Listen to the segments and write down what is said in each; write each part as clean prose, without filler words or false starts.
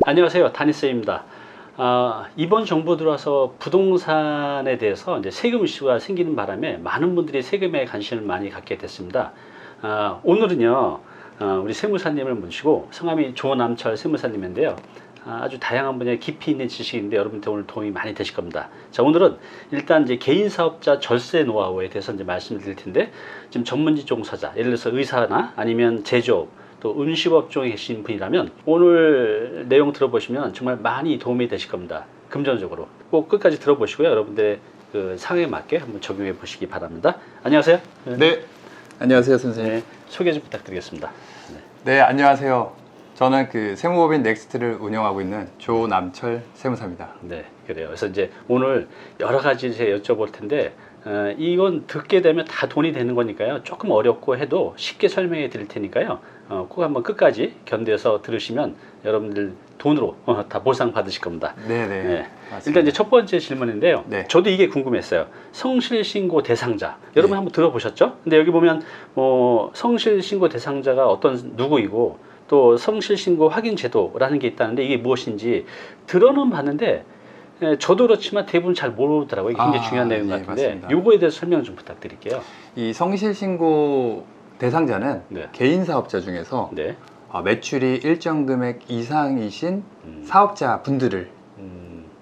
안녕하세요, 다니쌤입니다. 이번 정부 들어와서 부동산에 대해서 이제 세금 이슈가 생기는 바람에 많은 분들이 세금에 관심을 많이 갖게 됐습니다. 오늘은요, 우리 세무사님을 모시고 성함이 조남철 세무사님인데요. 아주 다양한 분야의 깊이 있는 지식인데 여러분한테 오늘 도움이 많이 되실 겁니다. 자, 오늘은 일단 이제 개인 사업자 절세 노하우에 대해서 이제 말씀을 드릴 텐데, 지금 전문직 종사자, 예를 들어서 의사나 아니면 제조업, 또 음식업종에 계신 분이라면 오늘 내용 들어보시면 정말 많이 도움이 되실 겁니다. 금전적으로 꼭 끝까지 들어보시고요. 여러분들의 그 상황에 맞게 한번 적용해 보시기 바랍니다. 안녕하세요. 네, 안녕하세요 선생님. 네, 소개 좀 부탁드리겠습니다. 네, 안녕하세요. 저는 그 세무법인 넥스트를 운영하고 있는 조남철 세무사입니다. 네, 그래요. 그래서 이제 오늘 여러 가지 제가 여쭤볼 텐데, 이건 듣게 되면 다 돈이 되는 거니까요. 조금 어렵고 해도 쉽게 설명해 드릴 테니까요. 꼭 한번 끝까지 견뎌서 들으시면 여러분들 돈으로 다 보상 받으실 겁니다. 네네. 네. 맞습니다. 일단 이제 첫 번째 질문인데요. 네. 저도 이게 궁금했어요. 성실신고 대상자. 여러분 네. 한번 들어보셨죠? 근데 여기 보면 성실신고 대상자가 어떤 누구이고 또 성실신고 확인 제도라는 게 있다는데 이게 무엇인지 들어는 봤는데 저도 그렇지만 대부분 잘 모르더라고요. 이게 굉장히 중요한 내용 네, 같은데 맞습니다. 요거에 대해서 설명 좀 부탁드릴게요. 이 성실신고 대상자는 네. 개인 사업자 중에서 네. 매출이 일정 금액 이상이신 사업자 분들을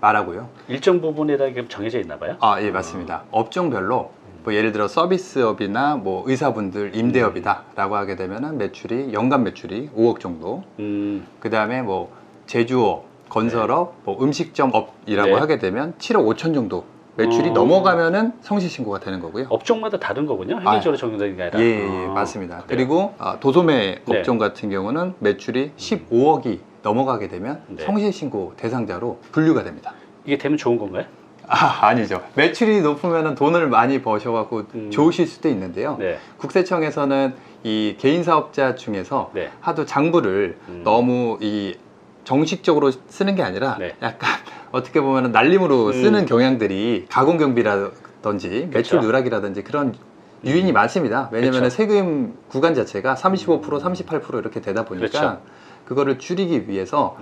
말하고요. 일정 부분에 대해 정해져 있나 봐요? 예, 맞습니다. 업종별로 뭐 예를 들어 서비스업이나 뭐 의사분들 임대업이다라고 하게 되면은 매출이 연간 매출이 5억 정도. 그 다음에 뭐 제주업, 건설업, 뭐 음식점업이라고 네. 하게 되면 7억 5천 정도 매출이 넘어가면은 성실신고가 되는 거고요. 업종마다 다른 거군요. 획일적으로 적용되는 게 아니라. 예, 맞습니다. 그래요? 그리고 도소매 네. 업종 같은 경우는 매출이 15억이 넘어가게 되면 네. 성실신고 대상자로 분류가 됩니다. 이게 되면 좋은 건가요? 아니죠. 매출이 높으면 돈을 많이 버셔갖고 좋으실 수도 있는데요. 네. 국세청에서는 이 개인 사업자 중에서 네. 하도 장부를 너무 이 정식적으로 쓰는 게 아니라 네. 약간 어떻게 보면 날림으로 쓰는 경향들이 가공경비라든지 매출 그렇죠. 누락이라든지 그런 유인이 많습니다. 왜냐하면 그렇죠. 세금 구간 자체가 35%, 38% 이렇게 되다 보니까 그렇죠. 그거를 줄이기 위해서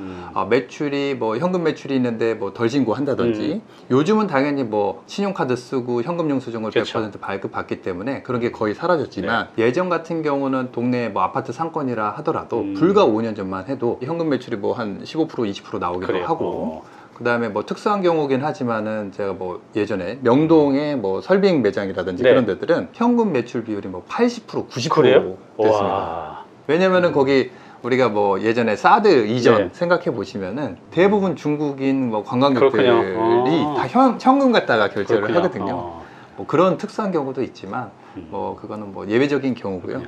매출이 뭐 현금 매출이 있는데 뭐 덜 신고한다든지 요즘은 당연히 뭐 신용카드 쓰고 현금 영수증을 그렇죠. 100% 발급받기 때문에 그런 게 거의 사라졌지만 예전 같은 경우는 동네 뭐 아파트 상권이라 하더라도 불과 5년 전만 해도 현금 매출이 뭐 한 15% 20% 나오기도 그래요. 하고 그 다음에 뭐 특수한 경우긴 하지만은 제가 뭐 예전에 명동의 뭐 설빙 매장이라든지 네. 그런 데들은 현금 매출 비율이 뭐 80% 90% 그래요? 됐습니다. 와. 왜냐면은 거기 우리가 뭐 예전에 사드 이전 네. 생각해 보시면은 대부분 중국인 뭐 관광객들이 그렇군요. 다 현금 갖다가 결제를 그렇군요. 하거든요. 뭐 그런 특수한 경우도 있지만 뭐 그거는 뭐 예외적인 경우고요.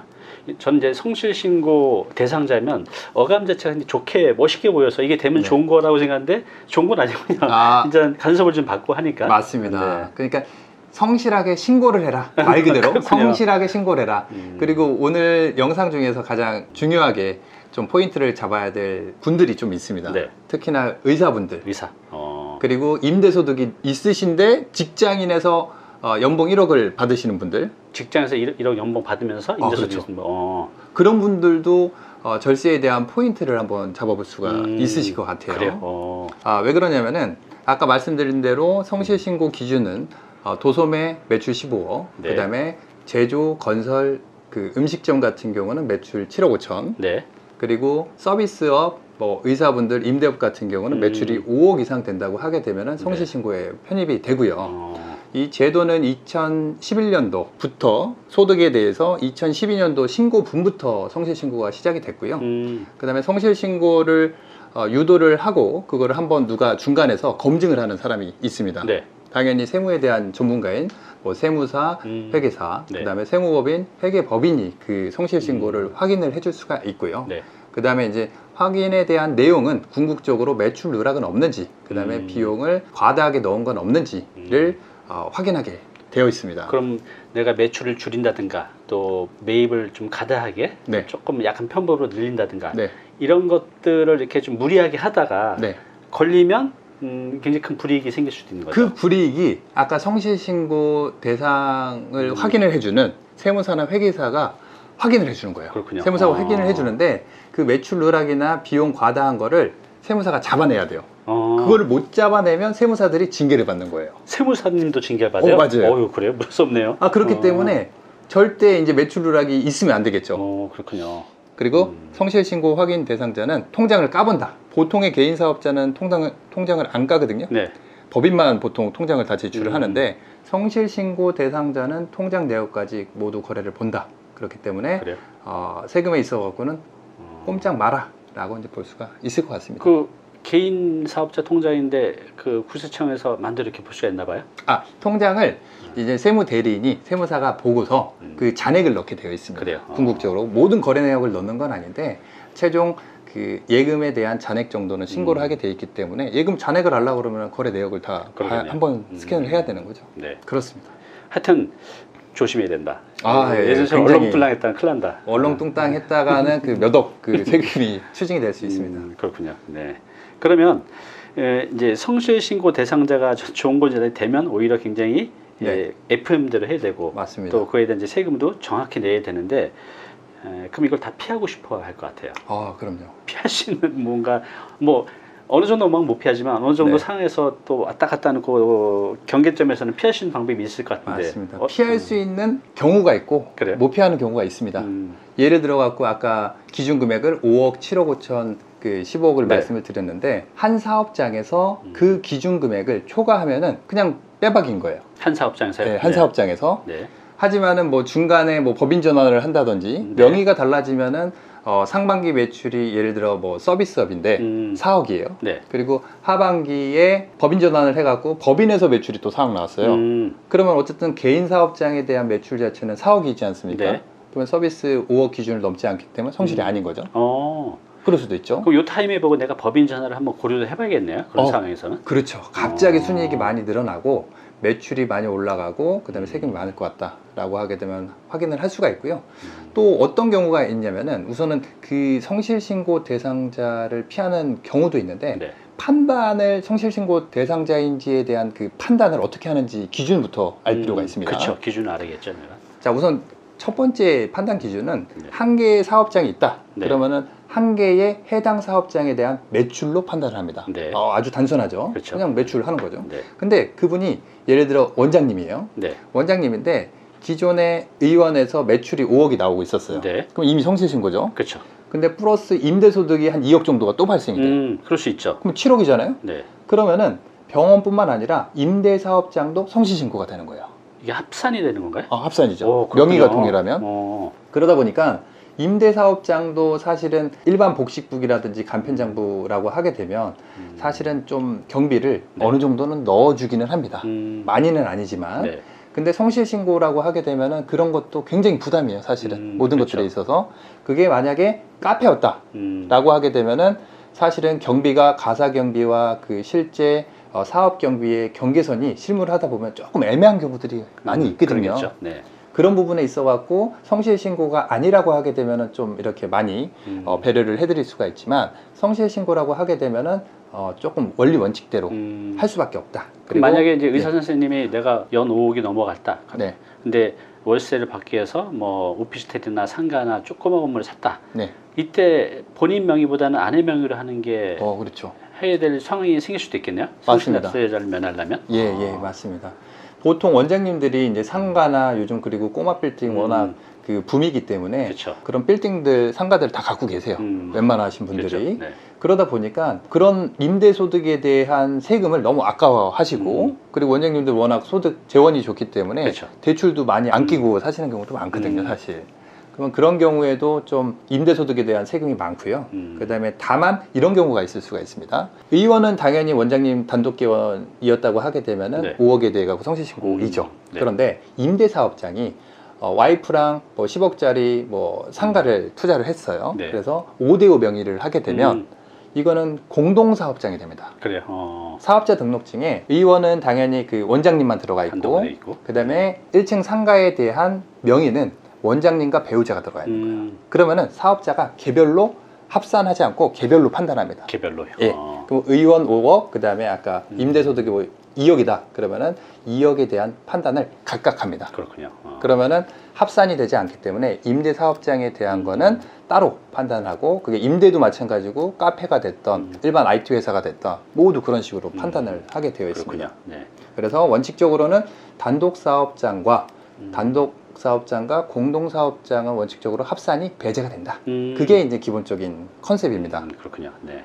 전 이제 성실신고 대상자면 어감 자체가 굉장히 좋게 멋있게 보여서 이게 되면 네. 좋은 거라고 생각하는데 좋은 건 아니고 그냥 이제 간섭을 좀 받고 하니까. 맞습니다. 네. 그러니까 성실하게 신고를 해라. 말 그대로 그렇군요. 성실하게 신고를 해라. 그리고 오늘 영상 중에서 가장 중요하게 좀 포인트를 잡아야 될 분들이 좀 있습니다. 네. 특히나 의사분들. 의사. 그리고 임대소득이 있으신데 직장인에서 연봉 1억을 받으시는 분들, 직장에서 1억 연봉 받으면서 임대소득 그렇죠. 있으면 그런 분들도 절세에 대한 포인트를 한번 잡아볼 수가 있으실 것 같아요. 그래요. 왜 그러냐면은 아까 말씀드린 대로 성실신고 기준은 도소매 매출 15억, 네. 그 다음에 제조, 건설, 그 음식점 같은 경우는 매출 7억 5천, 네. 그리고 서비스업, 뭐 의사분들, 임대업 같은 경우는 매출이 5억 이상 된다고 하게 되면은 성실신고에 편입이 되고요. 이 제도는 2011년도부터 소득에 대해서 2012년도 신고분부터 성실신고가 시작이 됐고요. 그 다음에 성실신고를 유도를 하고 그거를 한번 누가 중간에서 검증을 하는 사람이 있습니다. 네. 당연히 세무에 대한 전문가인 뭐 세무사, 회계사, 네. 그 다음에 세무법인, 회계법인이 그 성실신고를 확인을 해줄 수가 있고요. 네. 그 다음에 이제 확인에 대한 내용은 궁극적으로 매출 누락은 없는지, 그 다음에 비용을 과다하게 넣은 건 없는지를 확인하게 되어 있습니다. 그럼 내가 매출을 줄인다든가 또 매입을 좀 과다하게 네. 조금 약간 편법으로 늘린다든가 네. 이런 것들을 이렇게 좀 무리하게 하다가 네. 걸리면 굉장히 큰 불이익이 생길 수도 있는 거죠. 그 불이익이 아까 성실신고 대상을 확인을 해주는 세무사나 회계사가 확인을 해주는 거예요. 그렇군요. 세무사가 확인을 해주는데 그 매출 누락이나 비용 과다한 거를 세무사가 잡아내야 돼요. 어. 그거를 못 잡아내면 세무사들이 징계를 받는 거예요. 세무사님도 징계 받아요? 맞아요. 어유 그래요? 무섭네요. 그렇기 때문에 절대 이제 매출 누락이 있으면 안 되겠죠. 그렇군요. 그리고 성실신고 확인 대상자는 통장을 까본다. 보통의 개인 사업자는 통장을 안 까거든요. 네. 법인만 보통 통장을 다 제출을 하는데 성실신고 대상자는 통장 내역까지 모두 거래를 본다. 그렇기 때문에 그래요? 세금에 있어 갖고는 꼼짝 마라라고 이제 볼 수가 있을 것 같습니다. 그 개인 사업자 통장인데 그 국세청에서 만들어 이렇게 볼 수가 있나 봐요? 통장을 이제 세무 대리인이 세무사가 보고서 그 잔액을 넣게 되어 있습니다. 그래요? 궁극적으로 모든 거래 내역을 넣는 건 아닌데 최종 그 예금에 대한 잔액 정도는 신고를 하게 돼 있기 때문에 예금 잔액을 알려고 그러면 거래 내역을 다 그러겠네요. 한번 스캔을 해야 되는 거죠. 네. 그렇습니다. 하여튼 조심해야 된다. 예, 예전처럼 굉장히 얼렁뚱땅했다면 큰일 난다. 얼렁뚱땅 했다가는 그 몇 억 그 세금이 추징이 될 수 있습니다. 그렇군요. 네. 그러면 이제 성실신고 대상자가 좋은 건지 되면 오히려 굉장히 FM대로 해야 되고 맞습니다. 또 그에 대한 이제 세금도 정확히 내야 되는데 그럼 이걸 다 피하고 싶어 할 것 같아요. 그럼요. 피할 수 있는 뭔가 뭐 어느 정도 막 못 피하지만 어느 정도 네. 상황에서 또 왔다 갔다 하는 그 경계점에서는 피할 수 있는 방법이 있을 것 같은데. 맞습니다. 피할 수 있는 경우가 있고 그래요? 못 피하는 경우가 있습니다. 예를 들어 갖고 아까 기준 금액을 5억 7억 5천 그 15억을 네. 말씀을 드렸는데 한 사업장에서 그 기준 금액을 초과하면은 그냥 빼박인 거예요. 한 사업장에서요? 네, 한 사업장에서. 네. 하지만은 뭐 중간에 뭐 법인 전환을 한다든지 네. 명의가 달라지면은 상반기 매출이 예를 들어 뭐 서비스업인데 4억이에요. 네. 그리고 하반기에 법인 전환을 해갖고 법인에서 매출이 또 4억 나왔어요. 그러면 어쨌든 개인 사업장에 대한 매출 자체는 4억이지 않습니까? 네. 그러면 서비스 5억 기준을 넘지 않기 때문에 성실이 아닌 거죠. 그럴 수도 있죠. 그럼 요 타임에 보고 내가 법인 전화를 한번 고려를 해봐야겠네요. 그런 상황에서는. 그렇죠. 갑자기 순이익이 많이 늘어나고 매출이 많이 올라가고 그다음에 세금이 많을 것 같다라고 하게 되면 확인을 할 수가 있고요. 또 어떤 경우가 있냐면은 우선은 그 성실신고 대상자를 피하는 경우도 있는데 네. 판단을 성실신고 대상자인지에 대한 그 판단을 어떻게 하는지 기준부터 알 필요가 있습니다. 그렇죠. 기준을 알아야겠죠, 내가. 자, 우선 첫 번째 판단 기준은 네. 한 개의 사업장이 있다. 네. 그러면은 한 개의 해당 사업장에 대한 매출로 판단을 합니다. 네. 아주 단순하죠. 그렇죠. 그냥 매출을 하는 거죠. 네. 근데 그분이 예를 들어 원장님이에요. 네. 원장님인데 기존에 의원에서 매출이 5억이 나오고 있었어요. 네. 그럼 이미 성실신고죠. 그렇죠. 근데 플러스 임대소득이 한 2억 정도가 또 발생이 돼요. 그럴 수 있죠. 그럼 7억이잖아요. 네. 그러면은 병원뿐만 아니라 임대사업장도 성실신고가 되는 거예요. 이게 합산이 되는 건가요? 합산이죠. 그렇군요. 명의가 동일하면. 그러다 보니까 임대사업장도 사실은 일반 복식국이라든지 간편장부라고 하게 되면 사실은 좀 경비를 네. 어느 정도는 넣어주기는 합니다. 많이는 아니지만. 네. 근데 성실신고라고 하게 되면은 그런 것도 굉장히 부담이에요, 사실은. 모든 그렇죠. 것들에 있어서. 그게 만약에 카페였다라고 하게 되면은 사실은 경비가 가사경비와 그 실제 사업경비의 경계선이 실무를 하다 보면 조금 애매한 경우들이 많이 있거든요. 그러겠죠. 네. 그런 부분에 있어갖고 성실신고가 아니라고 하게 되면은 좀 이렇게 많이 배려를 해드릴 수가 있지만 성실신고라고 하게 되면은 조금 원리 원칙대로 할 수밖에 없다. 그럼 만약에 이제 의사 선생님이 내가 연 5억이 넘어갔다. 네. 근데 월세를 받기 위해서 뭐 오피스텔이나 상가나 조그만 건물을 샀다. 네. 이때 본인 명의보다는 아내 명의로 하는 게 그렇죠. 해야 될 상황이 생길 수도 있겠네요. 맞습니다. 성실납세자를 면하려면. 예, 맞습니다. 보통 원장님들이 이제 상가나 요즘 그리고 꼬마 빌딩 워낙 그 붐이기 때문에 그렇죠. 그런 빌딩들, 상가들 다 갖고 계세요. 웬만하신 분들이. 그렇죠. 네. 그러다 보니까 그런 임대소득에 대한 세금을 너무 아까워하시고 그리고 원장님들 워낙 소득 재원이 좋기 때문에 그렇죠. 대출도 많이 안 끼고 사시는 경우도 많거든요, 사실. 그러면 그런 경우에도 좀 임대소득에 대한 세금이 많고요. 그 다음에 다만 이런 경우가 있을 수가 있습니다. 의원은 당연히 원장님 단독개원이었다고 하게 되면은 네. 5억에 대해 갖고 성실신고이죠. 네. 그런데 임대사업장이 와이프랑 뭐 10억짜리 뭐 상가를 투자를 했어요. 네. 그래서 5대5 명의를 하게 되면 이거는 공동사업장이 됩니다. 그래요. 사업자 등록증에 의원은 당연히 그 원장님만 들어가 단독으로 있고, 있고. 그 다음에 1층 상가에 대한 명의는 원장님과 배우자가 들어가 있는 거예요. 그러면은 사업자가 개별로 합산하지 않고 개별로 판단합니다. 개별로요. 예. 그럼 의원 5억, 그 다음에 아까 임대소득이 뭐 2억이다. 그러면은 2억에 대한 판단을 각각 합니다. 그렇군요. 그러면은 합산이 되지 않기 때문에 임대사업장에 대한 거는 따로 판단하고, 그게 임대도 마찬가지고 카페가 됐던 일반 IT 회사가 됐던 모두 그런 식으로 판단을 하게 되어 있습니다. 그렇군요. 네. 그래서 원칙적으로는 단독사업장과 단독사업장과 공동사업장은 원칙적으로 합산이 배제가 된다. 그게 이제 기본적인 컨셉입니다. 그렇군요. 네.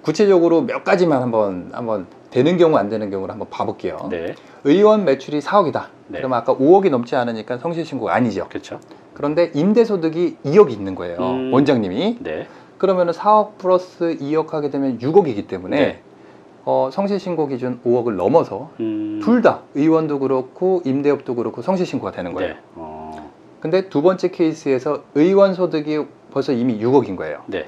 구체적으로 몇 가지만 한번 되는 경우 안 되는 경우를 한번 봐볼게요. 네. 의원 매출이 4억이다. 네. 그러면 아까 5억이 넘지 않으니까 성실신고가 아니죠. 그렇죠. 그런데 임대소득이 2억이 있는 거예요. 원장님이. 네. 그러면 4억 플러스 2억 하게 되면 6억이기 때문에 네. 성실신고 기준 5억을 넘어서 둘 다 의원도 그렇고 임대업도 그렇고 성실신고가 되는 거예요. 네. 근데 두 번째 케이스에서 의원 소득이 벌써 이미 6억인 거예요. 네.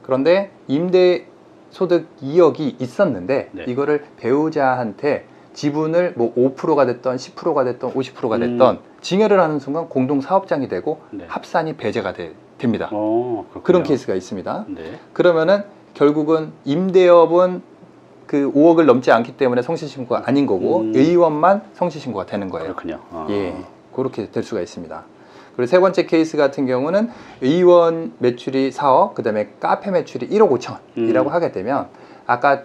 그런데 임대 소득 2억이 있었는데 네. 이거를 배우자한테 지분을 뭐 5%가 됐던 10%가 됐던 50%가 됐던 증여를 하는 순간 공동사업장이 되고 네. 합산이 배제가 됩니다. 그렇군요. 그런 케이스가 있습니다. 네. 그러면은 결국은 임대업은 그 5억을 넘지 않기 때문에 성실신고가 아닌 거고 의원만 성실신고가 되는 거예요. 그렇군요. 예, 그렇게 될 수가 있습니다. 그리고 세 번째 케이스 같은 경우는 의원 매출이 4억, 그 다음에 카페 매출이 1억 5천이라고 하게 되면 아까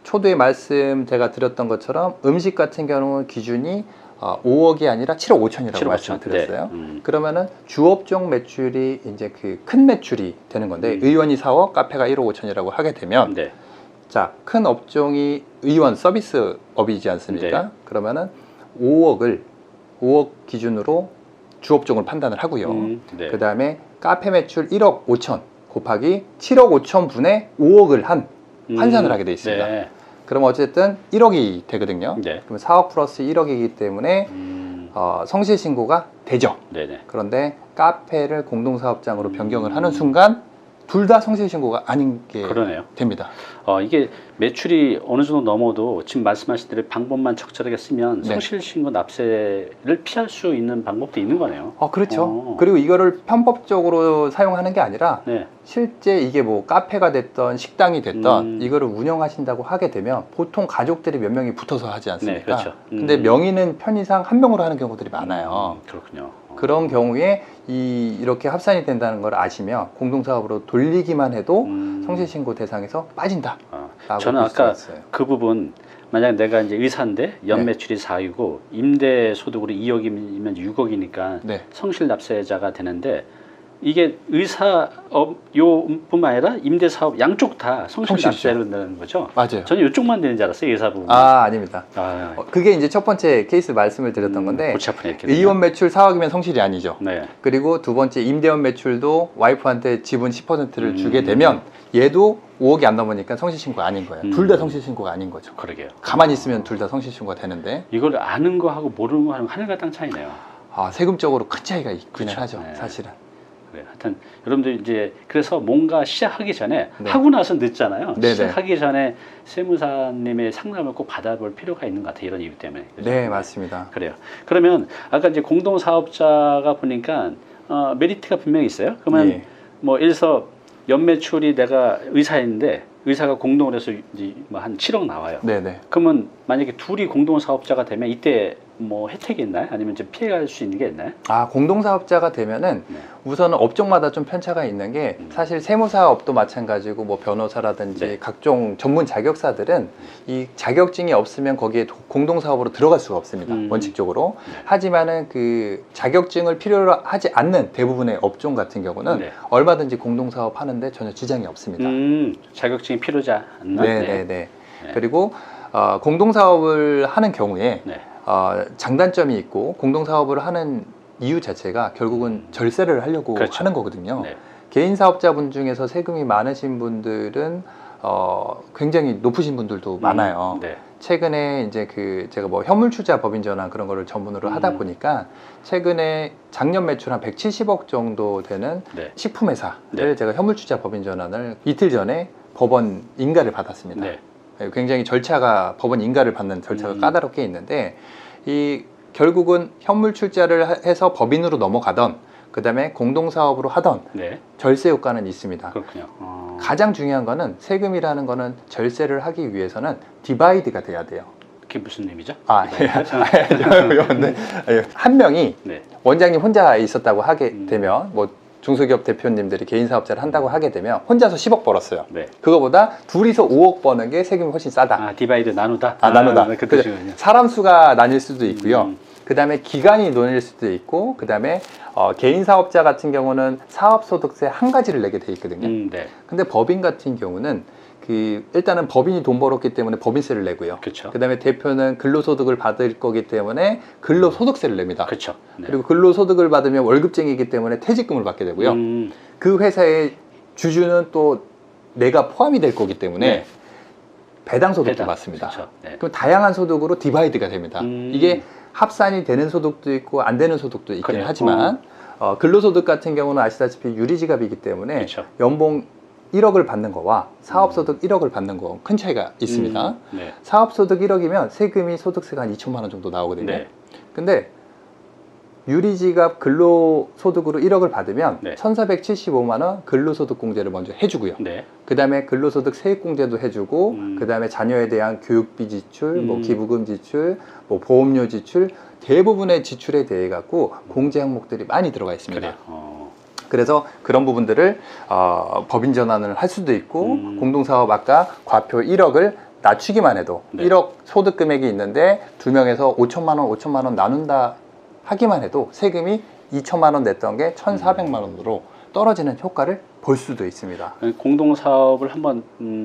초두에 말씀 제가 드렸던 것처럼 음식 같은 경우는 기준이 5억이 아니라 7억 5천이라고 7억 5천. 말씀을 드렸어요. 네. 그러면은 주업종 매출이 이제 그 큰 매출이 되는 건데 의원이 4억, 카페가 1억 5천이라고 하게 되면 네. 자, 큰 업종이 의원 서비스업이지 않습니까? 네. 그러면은 5억 기준으로 주업종을 판단을 하고요. 네. 그 다음에 카페 매출 1억 5천 곱하기 7억 5천 분의 5억을 한 환산을 하게 돼 있습니다. 네. 그럼 어쨌든 1억이 되거든요. 네. 그러면 4억 플러스 1억이기 때문에 성실신고가 되죠. 네네. 그런데 카페를 공동사업장으로 변경을 하는 순간 둘 다 성실신고가 아닌 게 그러네요. 됩니다. 이게 매출이 어느 정도 넘어도 지금 말씀하신 대로 방법만 적절하게 쓰면 네. 성실신고 납세를 피할 수 있는 방법도 있는 거네요. 그렇죠. 그리고 이거를 편법적으로 사용하는 게 아니라 네. 실제 이게 뭐 카페가 됐던 식당이 됐던 이거를 운영하신다고 하게 되면 보통 가족들이 몇 명이 붙어서 하지 않습니까? 네, 그렇죠. 근데 명의는 편의상 한 명으로 하는 경우들이 많아요. 그렇군요. 그런 경우에 이렇게 합산이 된다는 걸 아시면 공동사업으로 돌리기만 해도 성실신고 대상에서 빠진다. 저는 아까 그 부분 만약 내가 이제 의사인데 연 네. 매출이 4억이고 임대 소득으로 2억이면 6억이니까 네. 성실 납세자가 되는데 이게 의사업요뿐만 아니라 임대사업 양쪽 다 성실 성실이죠. 납세를 된다는 거죠? 맞아요. 저는 이쪽만 되는 줄 알았어요, 의사 부분. 아닙니다. 아, 그게 이제 첫 번째 케이스 말씀을 드렸던 건데 골치 아프네, 이렇게 의원 매출 4억이면 성실이 아니죠. 네. 그리고 두 번째 임대원 매출도 와이프한테 지분 10%를 주게 되면 얘도 5억이 안 넘으니까 성실신고가 아닌 거예요. 둘 다 성실신고가 아닌 거죠. 그러게요. 가만히 있으면 둘 다 성실신고가 되는데 이걸 아는 거하고 모르는 거하고 하늘과 땅 차이네요. 세금적으로 큰 차이가 있기는 그렇죠. 하죠. 네. 사실은. 그래, 하여튼 여러분들 이제 그래서 뭔가 시작하기 전에 네. 하고 나서 늦잖아요. 네네. 시작하기 전에 세무사님의 상담을 꼭 받아볼 필요가 있는 것 같아요. 이런 이유 때문에. 그죠? 네, 맞습니다. 그래요. 그러면 아까 이제 공동사업자가 보니까 메리트가 분명히 있어요. 그러면 예. 뭐 예를 들어서 연매출이 내가 의사인데 의사가 공동을 해서 뭐 한 7억 나와요. 네네. 그러면 만약에 둘이 공동사업자가 되면 이때 뭐 혜택이 있나요? 아니면 좀 피해갈 수 있는 게 있나요? 공동사업자가 되면은 네. 우선은 업종마다 좀 편차가 있는 게 사실 세무사업도 마찬가지고 뭐 변호사라든지 네. 각종 전문 자격사들은 이 자격증이 없으면 거기에 공동사업으로 들어갈 수가 없습니다. 원칙적으로. 하지만은 그 자격증을 필요로 하지 않는 대부분의 업종 같은 경우는 네. 얼마든지 공동사업 하는데 전혀 지장이 없습니다. 자격증이 필요하지 않나? 네네네. 그리고 공동사업을 하는 경우에 네. 장단점이 있고 공동사업을 하는 이유 자체가 결국은 절세를 하려고 그렇죠. 하는 거거든요. 네. 개인 사업자분 중에서 세금이 많으신 분들은 굉장히 높으신 분들도 많아요. 네. 최근에 이제 제가 뭐 현물투자 법인 전환 그런 거를 전문으로 하다 보니까 최근에 작년 매출 한 170억 정도 되는 네. 식품회사를 네. 제가 현물투자 법인 전환을 이틀 전에 법원 인가를 받았습니다. 네. 굉장히 법원 인가를 받는 절차가 까다롭게 있는데 결국은 현물 출자를 해서 법인으로 넘어가던 그 다음에 공동사업으로 하던 네. 절세 효과는 있습니다. 그렇군요. 가장 중요한 거는 세금이라는 거는 절세를 하기 위해서는 디바이드가 돼야 돼요. 그게 무슨 의미죠? 근데 한 명이 네. 원장님 혼자 있었다고 하게 되면 뭐 중소기업 대표님들이 개인 사업자를 한다고 하게 되면 혼자서 10억 벌었어요. 네. 그거보다 둘이서 5억 버는 게 세금이 훨씬 싸다. 아, 디바이드 나누다. 나누다. 그 뜻이군요. 사람 수가 나뉠 수도 있고요. 그 다음에 기간이 나뉠 수도 있고, 그 다음에 개인 사업자 같은 경우는 사업소득세 한 가지를 내게 돼 있거든요. 네. 근데 법인 같은 경우는 일단은 법인이 돈 벌었기 때문에 법인세를 내고요. 그렇죠. 그 다음에 대표는 근로소득을 받을 거기 때문에 근로소득세를 냅니다. 그렇죠. 네. 그리고 근로소득을 받으면 월급쟁이기 때문에 퇴직금을 받게 되고요. 그 회사의 주주는 또 내가 포함이 될 거기 때문에 네. 배당소득도 받습니다. 그렇죠. 네. 그럼 다양한 소득으로 디바이드가 됩니다. 이게 합산이 되는 소득도 있고 안 되는 소득도 있긴 그래요. 하지만 근로소득 같은 경우는 아시다시피 유리지갑이기 때문에 그렇죠. 연봉 1억을 받는 거와 사업소득 1억을 받는 거 큰 차이가 있습니다. 네. 사업소득 1억이면 세금이 소득세가 한 2천만 원 정도 나오거든요. 네. 근데 유리지갑 근로소득으로 1억을 받으면 네. 1,475만 원 근로소득공제를 먼저 해주고요. 네. 그 다음에 근로소득 세액공제도 해주고 그 다음에 자녀에 대한 교육비 지출, 뭐 기부금 지출, 뭐 보험료 지출 대부분의 지출에 대해 갖고 공제 항목들이 많이 들어가 있습니다. 그래요. 그래서 그런 부분들을 법인 전환을 할 수도 있고 공동사업 아까 과표 1억을 낮추기만 해도 네. 1억 소득 금액이 있는데 두 명에서 5천만 원 나눈다 하기만 해도 세금이 2천만 원 냈던 게 1,400만 원으로 떨어지는 효과를 볼 수도 있습니다. 공동사업을 한번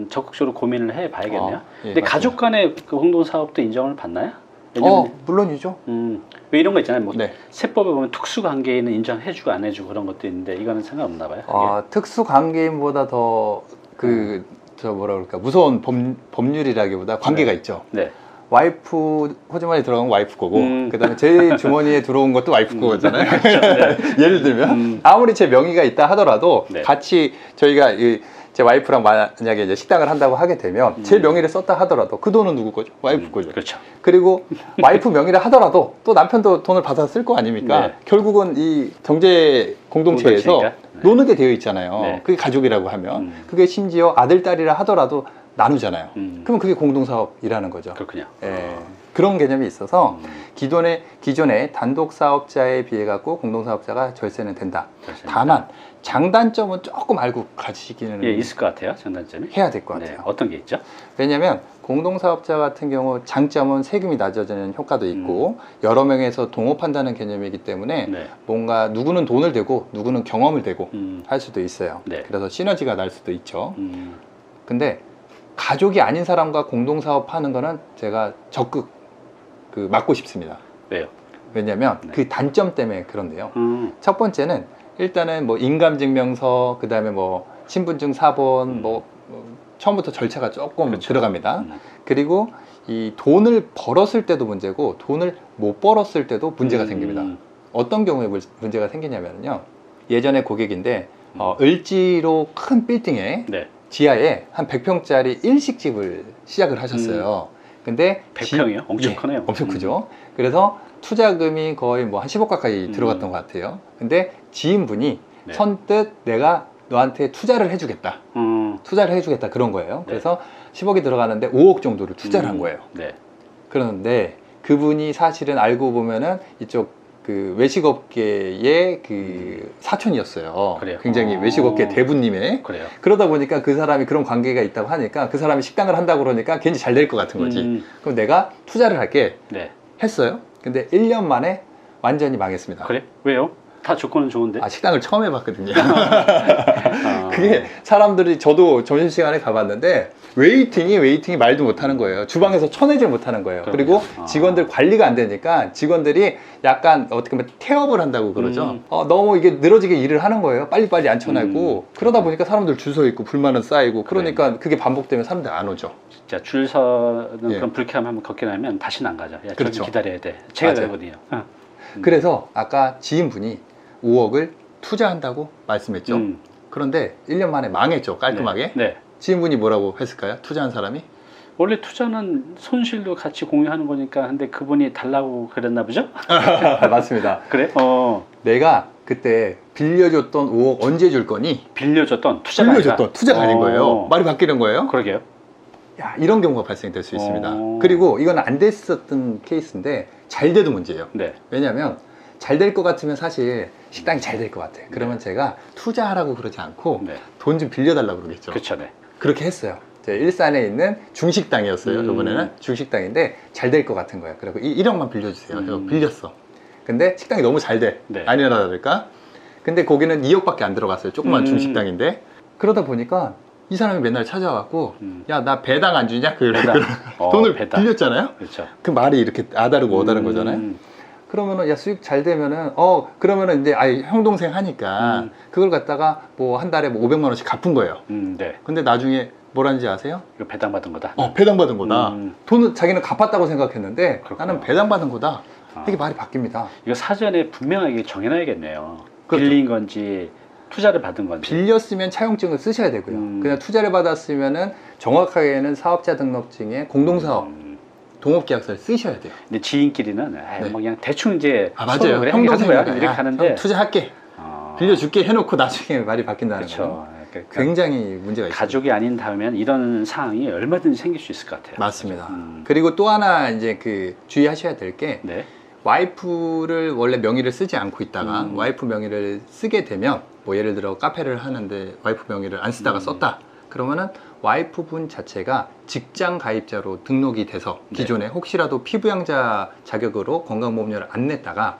적극적으로 고민을 해봐야겠네요. 예, 근데 맞습니다. 가족 간의 그 공동사업도 인정을 받나요? 왜냐면 물론이죠. 왜 이런 거 있잖아요. 뭐 네. 세법에 보면 특수관계인은 인정해주고 안 해주고 그런 것도 있는데 이거는 상관없나 봐요. 그게? 특수관계인보다 더 뭐라 그럴까 무서운 법률이라기보다 관계가 있죠. 네. 와이프 호주머니에 들어간 건 와이프 거고 그다음에 제 주머니에 들어온 것도 와이프 거잖아요. 예를 들면 아무리 제 명의가 있다 하더라도 네. 같이 저희가 제 와이프랑 만약에 이제 식당을 한다고 하게 되면 제 명의를 썼다 하더라도 그 돈은 누구 거죠? 와이프 거죠. 그렇죠. 그리고 와이프 명의를 하더라도 또 남편도 돈을 받아 쓸 거 아닙니까? 네. 결국은 이 경제 공동체에서 공동체니까. 네. 노는 게 되어 있잖아요. 네. 그게 가족이라고 하면 그게 심지어 아들 딸이라 하더라도 나누잖아요. 그럼 그게 공동사업이라는 거죠. 그렇군요. 예, 그런 개념이 있어서 기존의 단독 사업자에 비해 갖고 공동사업자가 절세는 된다. 다만 장단점은 조금 알고 가시기는 예, 있을 것 같아요. 장단점이. 해야 될 것 네. 같아요. 어떤 게 있죠? 왜냐하면 공동사업자 같은 경우 장점은 세금이 낮아지는 효과도 있고 여러 명에서 동업한다는 개념이기 때문에 네. 뭔가 누구는 돈을 대고 누구는 경험을 대고 할 수도 있어요. 네. 그래서 시너지가 날 수도 있죠. 음, 근데 가족이 아닌 사람과 공동사업 하는 거는 제가 적극 막고 싶습니다. 왜요? 왜냐면 네. 그 단점 때문에 그런데요. 첫 번째는 일단은 뭐 인감증명서, 그 다음에 뭐 신분증 사본, 처음부터 절차가 조금 그렇죠. 들어갑니다. 그리고 이 돈을 벌었을 때도 문제고 돈을 못 벌었을 때도 문제가 생깁니다. 어떤 경우에 문제가 생기냐면요. 예전에 고객인데 을지로 큰 빌딩에 네. 지하에 한 100평짜리 일식집을 시작을 하셨어요. 근데 100평이요? 엄청 크네요. 엄청 크죠. 그래서 투자금이 거의 뭐 한 10억 가까이 들어갔던 것 같아요. 근데 지인분이 네. 선뜻 내가 너한테 투자를 해주겠다. 투자를 해주겠다 그런 거예요. 네. 그래서 10억이 들어가는데 5억 정도를 투자를 한 거예요. 네. 그런데 그분이 사실은 알고 보면은 이쪽 그 외식업계의 그 사촌이었어요. 그래요? 굉장히 외식업계 대부님의. 그래요. 그러다 보니까 그 사람이 그런 관계가 있다고 하니까 그 사람이 식당을 한다고 그러니까 괜히 잘 될 것 같은 거지. 그럼 내가 투자를 할게 네. 했어요. 근데 1년 만에 완전히 망했습니다. 그래? 왜요? 다 조건은 좋은데. 식당을 처음 해봤거든요. 그게 사람들이 저도 점심시간에 가봤는데 웨이팅이 말도 못하는 거예요. 주방에서 쳐내질 못하는 거예요. 그리고 직원들 관리가 안 되니까 직원들이 약간 어떻게 보면 태업을 한다고 그러죠. 너무 이게 늘어지게 일을 하는 거예요. 빨리빨리 안 쳐내고 그러다 보니까 사람들 줄 서 있고 불만은 쌓이고 그러니까 그게 반복되면 사람들 안 오죠. 진짜 줄 서는 예. 그런 불쾌함 한번 겪게 나면 다시는 안 가죠. 야, 그렇죠. 저기 기다려야 돼. 제가 맞아요. 되거든요. 그래서 아까 지인분이 5억을 투자한다고 말씀했죠. 그런데 1년 만에 망했죠. 깔끔하게. 네. 지인분이 뭐라고 했을까요? 투자한 사람이? 원래 투자는 손실도 같이 공유하는 거니까 근데 그분이 달라고 그랬나 보죠? 맞습니다. 그래? 내가 그때 빌려줬던 5억 언제 줄 거니? 빌려줬던 투자가 아니라. 투자가 아닌 거예요. 말이 바뀌는 거예요. 그러게요. 야, 이런 경우가 발생될 수 있습니다. 오. 그리고 이건 안 됐었던 케이스인데 잘 돼도 문제예요. 네. 왜냐하면 잘 될 것 같으면 사실 식당이 잘 될 것 같아. 그러면 제가 투자하라고 그러지 않고 네. 돈 좀 빌려달라고 그러겠죠. 그렇죠. 네. 그렇게 했어요. 제 일산에 있는 중식당이었어요. 이번에는 음. 중식당인데 잘 될 것 같은 거예요. 그래서 1억만 빌려주세요. 그래서 음. 빌렸어. 근데 식당이 너무 잘 돼. 네. 아니나 다를까? 근데 거기는 2억밖에 안 들어갔어요. 조그만 음. 중식당인데. 그러다 보니까 이 사람이 맨날 찾아와갖고 음. 야, 나 배당 안 주냐? 배당. 돈을 배당. 빌렸잖아요. 그렇죠. 그 말이 이렇게 아다르고 어다른 거잖아요. 그러면은 야, 수익 잘 되면은 그러면은 이제 형 동생 하니까 그걸 갖다가 뭐 한 달에 뭐 500만 원씩 갚은 거예요. 네. 근데 나중에 뭐라는지 아세요? 이거 배당 받은 거다. 배당 받은 거다. 음. 돈은 자기는 갚았다고 생각했는데 그렇구나. 나는 배당 받은 거다. 아. 이게 말이 바뀝니다. 이거 사전에 분명하게 정해놔야겠네요. 그렇죠. 빌린 건지 투자를 받은 건지. 빌렸으면 차용증을 쓰셔야 되고요. 그냥 투자를 받았으면은 정확하게는 사업자 등록증에 공동사업, 동업계약서를 쓰셔야 돼요. 근데 지인끼리는 네. 뭐 그냥 대충 이제 맞아요. 서로 그래 형 하는 거야 동생이니까 이렇게 하는데 형 투자할게, 빌려줄게 해놓고 나중에 말이 바뀐다는 거. 그렇죠. 그러니까 굉장히 문제가 있어요. 가족이 아닌 다음엔 이런 상황이 얼마든지 생길 수 있을 것 같아요. 맞습니다. 음. 그리고 또 하나 이제 그 주의하셔야 될 게 네. 와이프를 원래 명의를 쓰지 않고 있다가 와이프 명의를 쓰게 되면 뭐 예를 들어 카페를 하는데 와이프 명의를 안 쓰다가 썼다. 그러면은 와이프분 자체가 직장 가입자로 등록이 돼서 기존에 혹시라도 피부양자 자격으로 건강보험료를 안 냈다가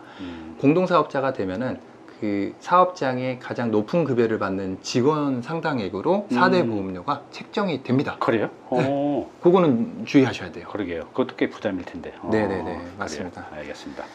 공동사업자가 되면은 그 사업장의 가장 높은 급여를 받는 직원 상당액으로 4대 보험료가 책정이 됩니다. 그래요? 네. 그거는 주의하셔야 돼요. 그러게요. 그것도 꽤 부담일 텐데. 네네네, 그래요. 맞습니다. 알겠습니다.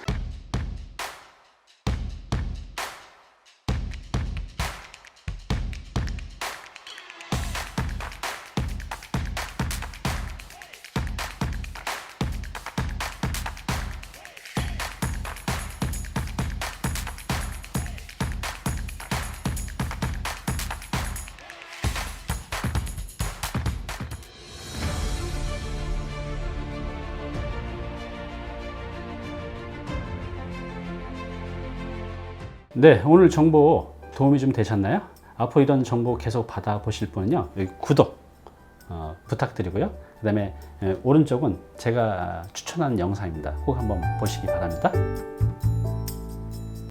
네, 오늘 정보 도움이 좀 되셨나요? 앞으로 이런 정보 계속 받아보실 분은요, 여기 구독 부탁드리고요. 그 다음에 오른쪽은 제가 추천하는 영상입니다. 꼭 한번 보시기 바랍니다.